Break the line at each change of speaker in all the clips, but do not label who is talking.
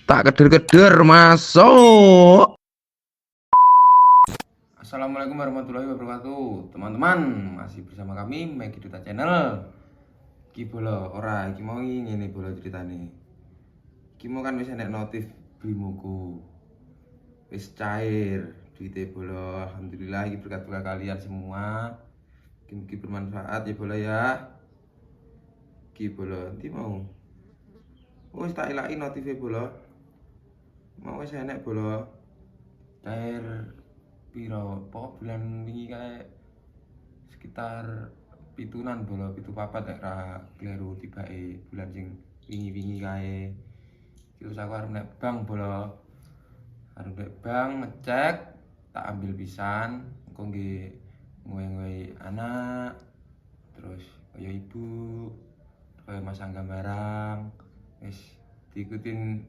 Tak keder-keder masuk.
Assalamualaikum warahmatullahi wabarakatuh. Teman-teman, masih bersama kami Megi Duta Channel. Iki bola ora iki mau ngene bola ceritane. Iki mau kan wis enek notif Brimoku. Wis cair duite bola. Alhamdulillah iki berkat kalian semua. Mugi bermanfaat ya bola ya. Iki bola nanti mau. Wis tak ilaki notif bola. Mau wis enek bola cair piro pokok bulan wingi kae sekitar pitunan bola pitu papat nek ra kleru tibake bulan sing wingi-wingi kae. Terus aku arep nek bank bola. Arep nek bank ngecek tak ambil pisan engko nggih ngowe-ngowe anak terus kaya ibu kaya masang gambarang wis diikutin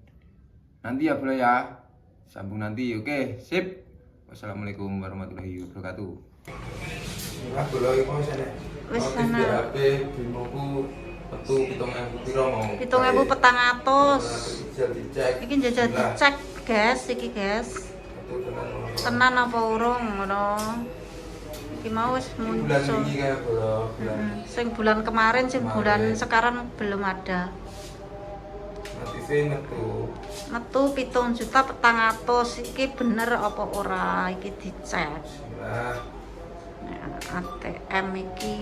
nanti ya bola ya. Sambung nanti oke sip. Wassalamualaikum warahmatullahi wabarakatuh. Lah bola iki mau sene.
Wis ana.
HP Brimoku metu 7.000 piro mau?
7.400.
Jajal dicek.
Iki njajal dicek, guys, iki, guys.
Metu
Tenan apa urung ngono. Iki mau wis
bulan
muncul.
wingi kae bola bulan.
Sing bulan kemarin, sing bulan sekarang belum ada.
Notife
Metu 7.400.000. Iki bener apa ora? Iki dicek.
Nah,
Nah, ATM iki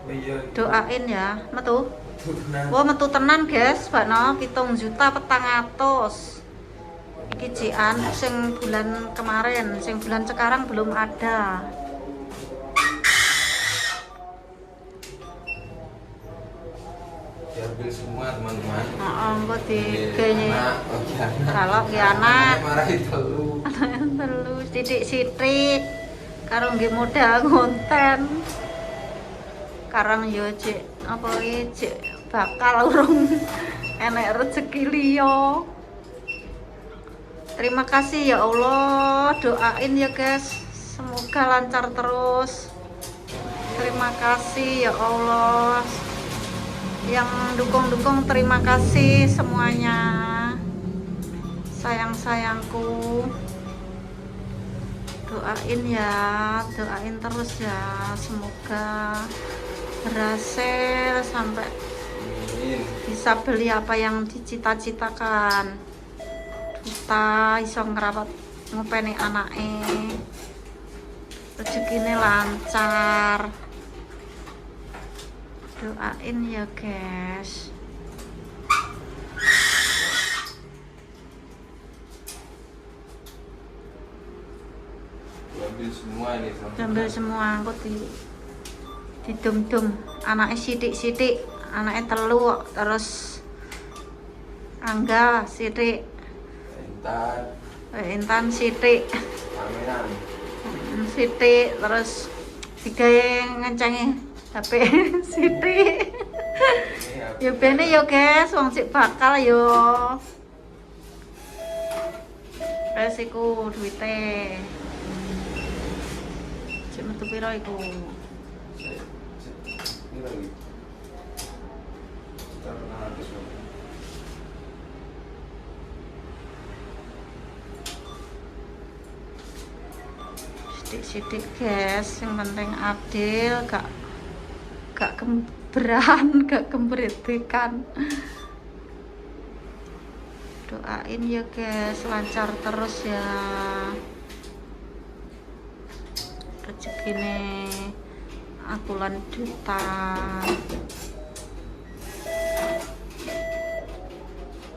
oh iya.
doain ya, metu.
Nah,
Wah, metu tenan, guys, bakno 7.400.000. Iki jian sing bulan kemarin, sing bulan sekarang belum ada.
diambil semua teman-teman.
Heeh, mbok digene.
Anak, bagi anak.
Kalau ki anak
Marahi telu.
telu sithik-sithik karo nggih modal konten. Karang yo cek apa iki cek bakal urung enek rezeki liya. Terima kasih ya Allah, doain ya guys, semoga lancar terus. Terima kasih ya Allah, yang dukung-dukung terima kasih semuanya, sayang-sayangku. Doain ya, doain terus ya, semoga berhasil sampai
Amin.
bisa beli apa yang dicita-citakan. Kita iso ngerawat ngopeni anake, rezekine lancar. Doain ya guys.
Diambil semua ini teman-teman.
Ambil semua aku didum-dum anaknya sidik-sidik, anaknya telu terus Angga sidik,
Intan,
Intan sidik,
Aminan.
sidik terus digawe ngencengi HP sidik. Ya bene yo guys, wong sik bakal yo. Resiku duwite. Cek metu piro iku?
Ini lagi. Sekitar 600.
Sidik-sidik guys, yang penting adil, gak kemberan, gak kemberitikan. Doain ya guys, lancar terus ya rezekine aku lan duta.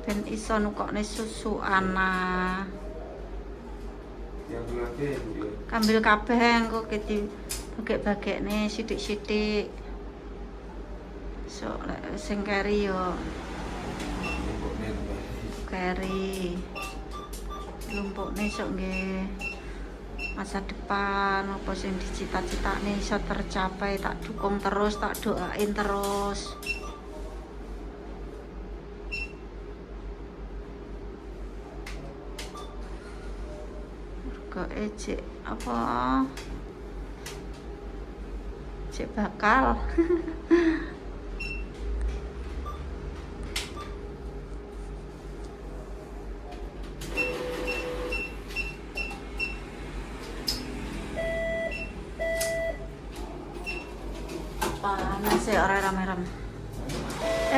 Ben iso nukokne susu anak.
Diambil lagi ya, Bu, ya.
Kambil kabeh engko ki bagek-bagekne sithik-sithik. So lek sing keri yo
Lumpuknya juga.
keri. Lumpukne sok nggih masa depan apa sing dicita-citakne iso tercapai, tak dukung terus, tak doain terus. Kok cek apa cek bakal Panas ya ora rame-rame.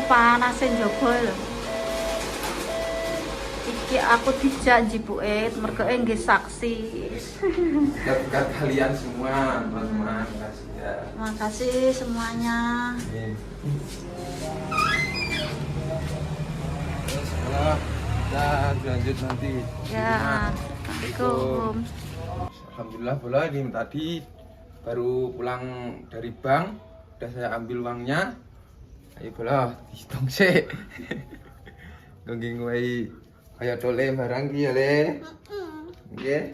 Panas njogo lho. Iki aku dijak jibuke mergo nggih saksi.
Ya berkat kalian semua, teman-teman. Makasih ya.
Makasih semuanya.
Amin. Sekolah dan lanjut nanti.
Ya, assalamualaikum.
Alhamdulillah bola ini tadi baru pulang dari bank, udah saya ambil uangnya. Ayo bola dihitung sih. Nggih ngowahi kaya tole barang ki ya le. Nggih.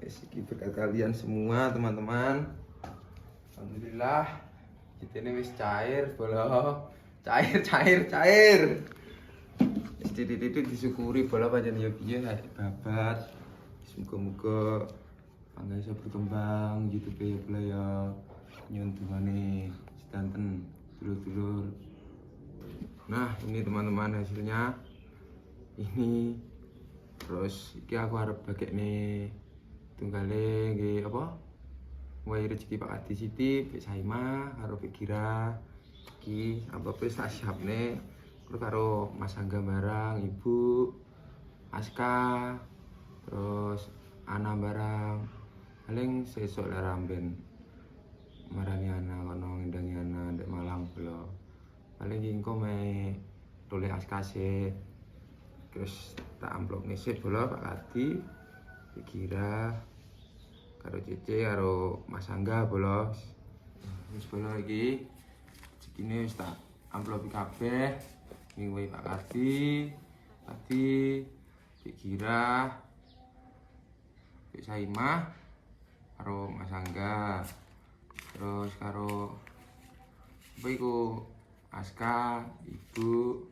Wis iki berkat kalian semua teman-teman. Alhamdulillah kita ini wis cair bola. Cair. Wis titik-titik disyukuri bola pancen ya piye babat. Muga-muga pangga iso berkembang YouTube ya bola ya. Nyuwun dungane sedanten dulur-dulur. Nah, ini teman-teman hasilnya. Ini terus iki aku arep bagekne tunggale nggih apa? Wae rezeki Pak Adi Siti, Pak Saima karo Pak Gira. Iki amplop wis tak siapne karo Mas Angga barang, Ibu Aska, terus Ana barang. Paling sesuk lek ramben marani Ana kono ngendangi Ana ndek Malang bola. Paling iki engko me toleh Aska sih. Terus tak amplop ngisip bola Pak Adi, Gira, karo Cece, karo Mas Angga bola. Wis bola iki segini wis tak amplopi kabeh. Ngingwehi Pak Adi, Gira, Pak Saimah, karo Mas Angga. Terus karo apa iku Aska, Ibu,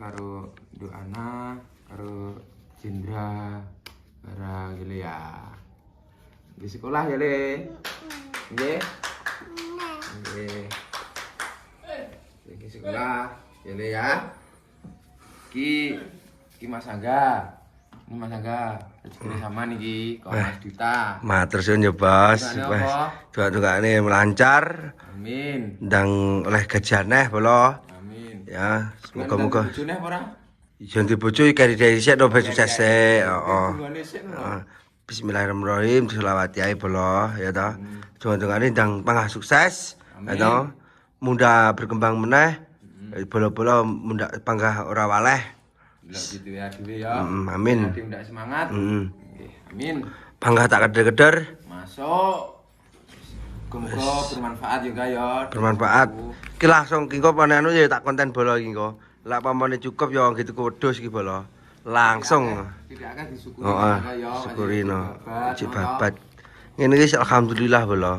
karo Doana, karo Jendra, barang gitu ya. Di sekolah ya le, nggih, nggih. Di sekolah ya le ya. Ki Mas Angga, ini Mas Angga, rezeki sama nih kok Mas Duta.
Matur suwun ya Bos. Doa-doane melancar.
Amin.
Ndang oleh gajaneh bola. Ya, semoga-moga.
Bojone ora?
Ijon dibojo kari dari sik no sukses e. Heeh. Bismillahirrahmanirrahim, selawati ae bola ya ta. Donga-dongane ndang panggah sukses. Ya ta. Munda berkembang meneh. Bola-bola munda panggah ora waleh.
Gitu ya dhewe ya.
Amin.
Ndak semangat. Nggih, amin.
Panggah tak keder-keder.
Masuk. Muga bermanfaat juga ya.
Bermanfaat. Ki langsung ki kok anu ya tak konten bola iki kok. Lah pamane cukup ya gitu wedhus iki bola. Langsung.
Tidak akan disyukuri
ya. Syukuri no. Cik babat. Ngene iki alhamdulillah bola.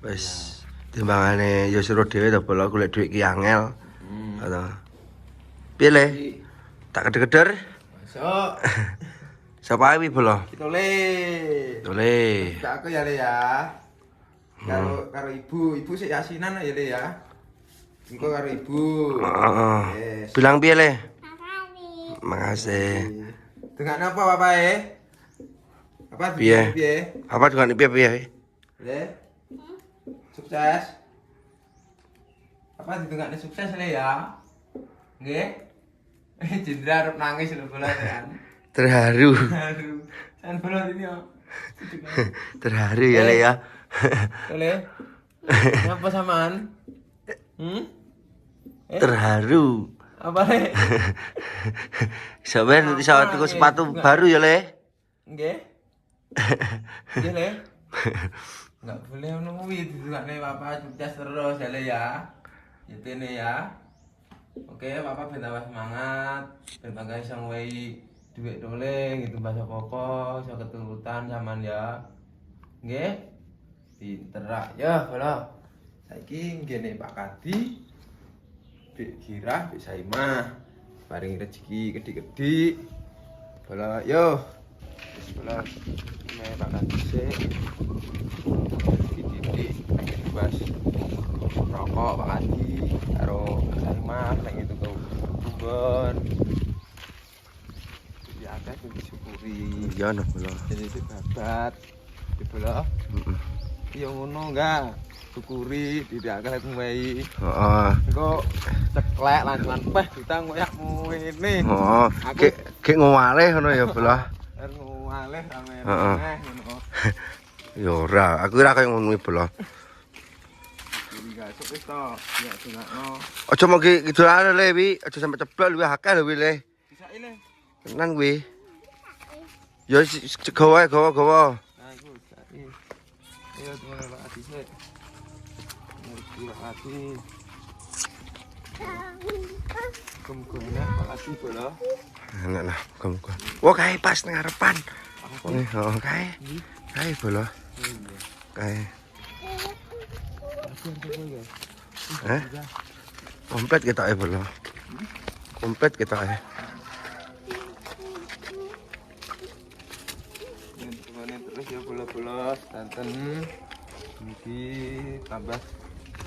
Wis timbangane ya sira dhewe to bola golek dhuwit ki angel. Ngono. Piye le? Tak keder-keder.
Masuk.
Sapa iki bola?
Tole. Tak aku ya le ya. Karo ibu sik yasinan ya le ya. Engko karo ibu.
Heeh. Bilang piye le? Makasih.
Dengan apa bapae? Apa
piye? Apa dengan piye?
Le. Sukses. Apa ditengakne sukses le ya? Nggih. Jendra arep nangis lho bola kan.
Terharu.
Kan bola ini ya.
Terharu ya le ya.
Boleh. Ngapa samaan?
Terharu.
Apa le?
Sampeyan iso tuku sepatu baru ya le?
Nggih. Nggih le. Enggak boleh ngono kuwi didukane Papa sukses terus ya le ya. Yetene ya. Oke, Papa ben tambah semangat, ben bangga iso ngwehi dhuwit doling gitu bahasa pokok, iso keturutan sampean ya. Nggih. Pinterak ya bola. Saiki ngene Pak Kadi. Dik Gira, Dik Saimah. Paring rezeki gede-gede. Bola yo. Wis bola. Nek Pak Kadi sik. Titik bebas. Rokok Pak Kadi karo Saimah nek itu kau kubon. Ya akeh disyukuri.
Ya no bola.
Jadi babat. Di bola. Ya ngono enggak. Syukuri tidak akeh kuwi.
Heeh.
Engko ceklek lanjutan peh ditang koyakmu ini.
Oh, gek ngowale ngono ya, Bolo.
Ngalih rame
Heeh.
ngono.
Ya ora, aku ora kaya ngono Bolo.
Jadi gak sok wis to, ya dongakno.
Aja mau gitu ae le wi, aja sampe ceblok luwih akeh lho wi le.
Bisa ile.
Tenan kuwi. Ya gawa.
Nah, iku jake. Ayo temen Pak Adi sik. Pak Adi. Kum-kumnya Pak Adi Bolo.
Enak lah, muga-muga. Wah, kae pas nang ngarepan. Oh, kae. Kae Bolo. Kae. Eh? Komplit kita Bolo. Komplit kita
Terus ya bola-bola santen iki tambah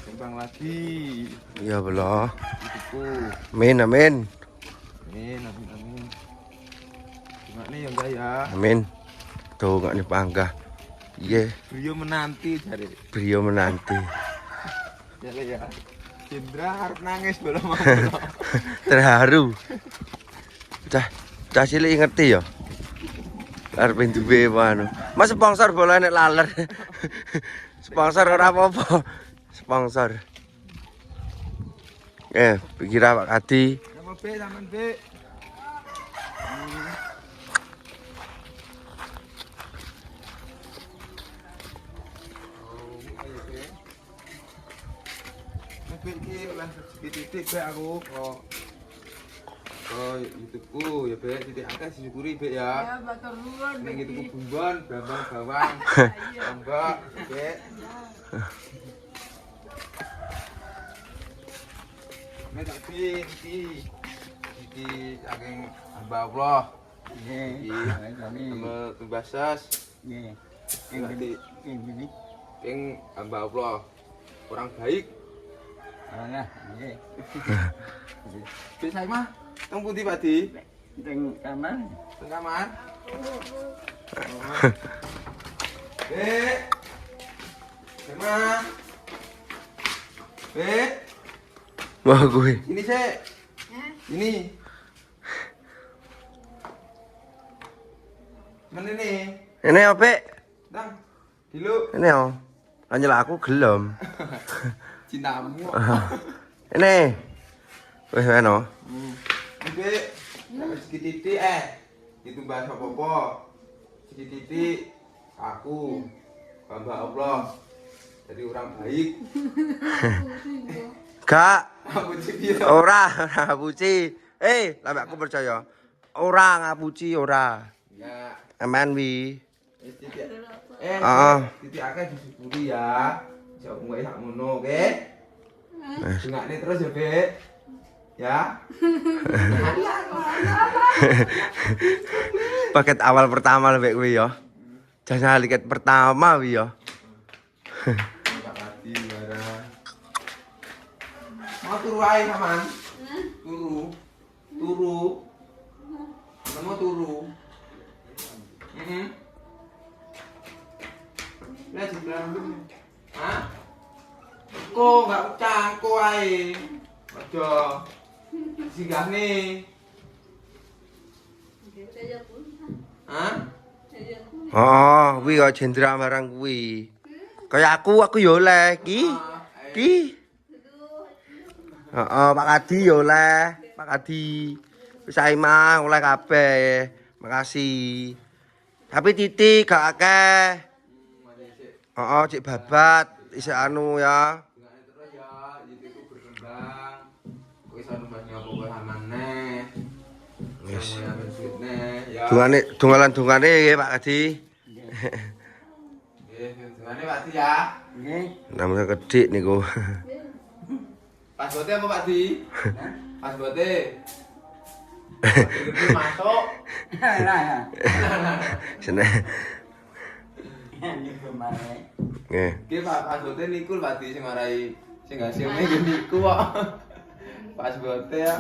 kembang lagi
Iya Bolo.
itu
Amin.
amin cuma nih yang enggak ya
Amin. Tuh gak nih panggah. Iya,
beliau menanti cari
beliau menanti.
ya Cindra harus nangis belum mau
Terharu. Cah cilik ngerti ya. Arep duwe anu. Mas sponsor bola nek laler. Sponsor ora apa-apa. Sponsor. Pikir Pak Adi.
sama B taman B Iki lah titik be aku kok YouTubeku ya be titik akeh disyukuri be ya. Ya matur nuwun. Nek YouTubeku bumbon Bambang Bawang. Mbak be. Nek tak iki saking hamba Allah. Nggih, sama tumbasas. Nggih. Ing hamba Allah. Orang baik. Nah, nggih. Bisa mah, teng pundi Pak Di? Teng kamar. Teng kamar. Dek. Sama. Dek.
Wah gue.
Ini sik. Ini. Mana nih?
Ini apa?
Dang. Dilu.
Ini oh. Anjel aku gelem.
Cintamu.
Ini. Wis ono.
Ini sedikit itu bahasa apa-apa. Sedikit aku hamba Allah. Jadi orang baik.
Gak.
Aku cipi.
Ora ngapuci. Lah aku percaya. Ora ngapuci ora.
Ya.
Aman wi.
Titik. Titik akeh disyukuri ya. Jauh nggak sak ngono, oke? Dengakne terus ya, Bek. Ya.
Paket awal pertama lebih kuwi ya. Jangan lihat pertama wi ya.
Pak Adi barang. Mau turu ae sampean? Turu. Mau turu. Lah jeblang. Hah? Kok enggak cangko ae. Aja. Singgahne. Hah?
Oh, kuwi kok jendra barang kuwi. Kaya aku yo oleh ki. Pak Adi yo oleh. Pak Adi. Wis ae mah oleh kabeh. Makasih. Tapi titik gak akeh. Cek babat isih anu ya.
Terus ya, itu berkembang. Wis anu banyak apa maneh.
Wis.
Ya.
Dungalan-dungane nggih Pak Adi.
Nggih, dungane Pak Di ya. Nggih.
Namanya kedik niku.
Password apa Pak Di? Password. Gede masuk.
Sene. Nggih.
Nggih Pak, password niku Pak Di sing marai sing hasilnya nggih niku kok. Password ya.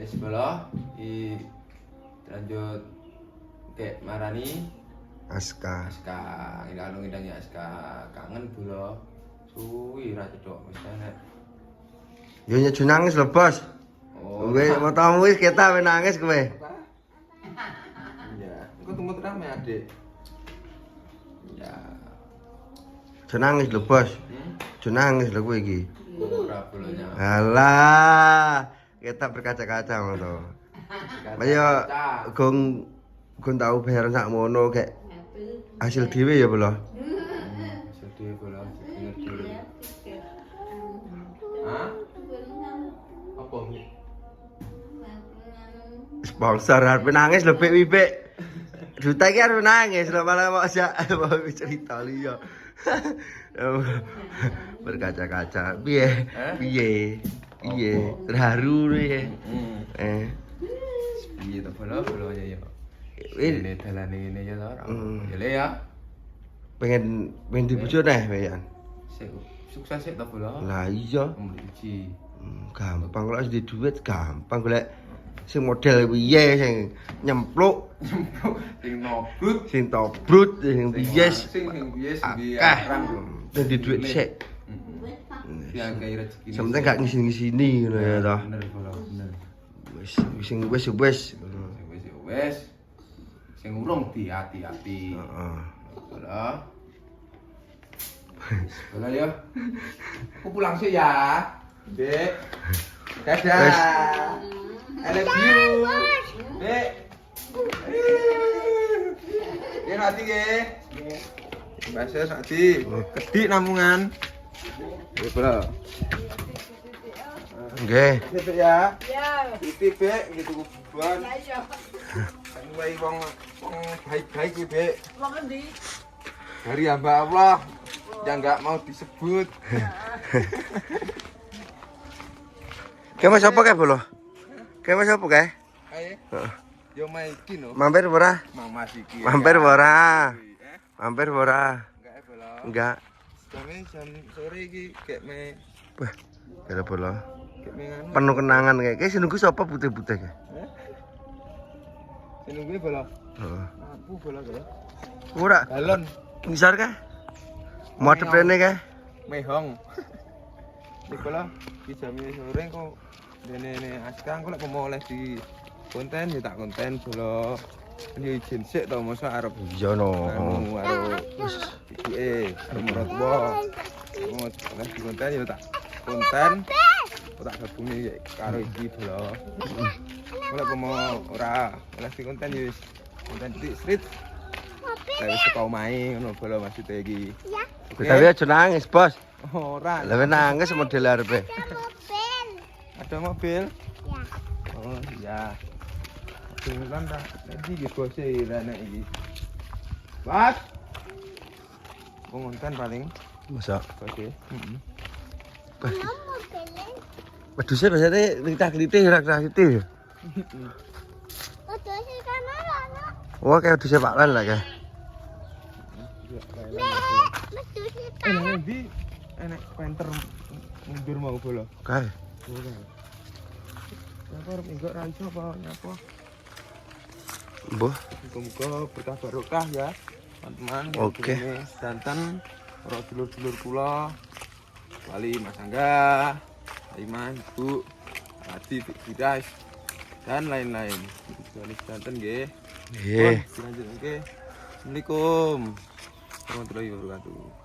Sebelah lanjut kayak marani
Aska.
Aska, ngidang Aska kangen bola. Suwi ra cedok wis enek.
Yo nyeju nangis lho, Bos.
Oh.
Kowe motomu wis ketok nangis kowe.
Ya, engko tumut rame Adik. Ya.
Aja nangis lho, Bos. Aja nangis lho kowe iki.
Ora bolanya.
Alah, ketok berkaca-kaca ngono. Ayo gong tau bayaran sakmono kek hasil dhewe ya, Bolo.
Sedih bola, bener dulu. Hah? Apa Mi?
Sponsor arep nangis lho Pik Wipik. Duta iki arep nangis lho malah mau mau cerita liya. Berkaca-kaca. Piye? Piye? Piye? Terharu piye?
Piye to bola ya.
Win
Ini dalane ngene ya to. Ya le ya.
pengen dibujuk neh wean.
Sukses sik to bola.
Lah iya,
Uji.
gampang kalau di duit gampang golek sing model piye sing nyempluk,
Sing nobut,
sing tobrut, sing bias.
sing bias di
Akeh.
arang.
Dan di duit sik.
Ya gawe rezeki.
Sementing gak ngisi-ngisini ngono ya toh.
Bener bola, bener.
Wis wis.
Wes. Sing urung hati-hati.
Heeh.
Bola. Bola ya. Aku pulang sih ya. Dek. Dadah.
Wes.
I love you. Dek. Ya nanti ge. Bahasa sakti. Kedik namungan. Ya bola.
Nggih.
Gitu ya. Ya. Titik Bek, gitu kubuan. Ya iya. Kan wae wong baik-baik iki, Bek.
Wong endi?
Dari hamba Allah yang enggak mau disebut.
Kae mas apa kae bolo? Kae mas apa kae?
Ayo. Yo maiki no.
Mampir ora?
Mama iki.
Mampir ora? Mampir ora?
Enggak bola.
Enggak.
Jam sore iki kayak me
Wah, kira bolo.
kayak me nganu.
Penuh kenangan kayak. Kae sing nunggu sapa putih-putih kae?
Sing nunggu bola.
Heeh.
Aku bola bola.
Ora,
Balon
ngisor kae. Modep rene kae.
mehong. Iki bola iki jam sore kok dene Aska engko lek mau oleh di konten ya tak konten bola. Ini izin sik to mosok arep
Iya no.
anu arep iki arep merotwo. Mau oleh di konten ya tak konten. Tak gabungi karo iki bola. Oleh mau ora oleh di konten ya wis konten titik street. Lah wis kau main ngono bola maksudnya iki.
Tapi aja nangis, Bos.
Ora.
Lah nangis model arepe.
Ada mobil? Ya. Oh iya. Mobil kan tak. Tadi gitu sih rene iki. Bas. Konten paling.
Masa
Oke. Heeh.
wedhuse biasane ritah-ritih ora ritih. Wah, kayak wedhuse Pak Lan lah kae.
Nanti enek penter mundur mau bola.
Kae.
Apa arep enggak ra iso apa nyapa?
Mbah,
Muga-muga berkah barokah ya, teman-teman.
Oke.
Danten para dulur-dulur kula. Wali Mas Angga, Aiman, Bu, Adi, Fidas, dan lain-lain. Wali danten nggih.
nggih.
Lanjut nggih. Assalamualaikum warahmatullahi wabarakatuh.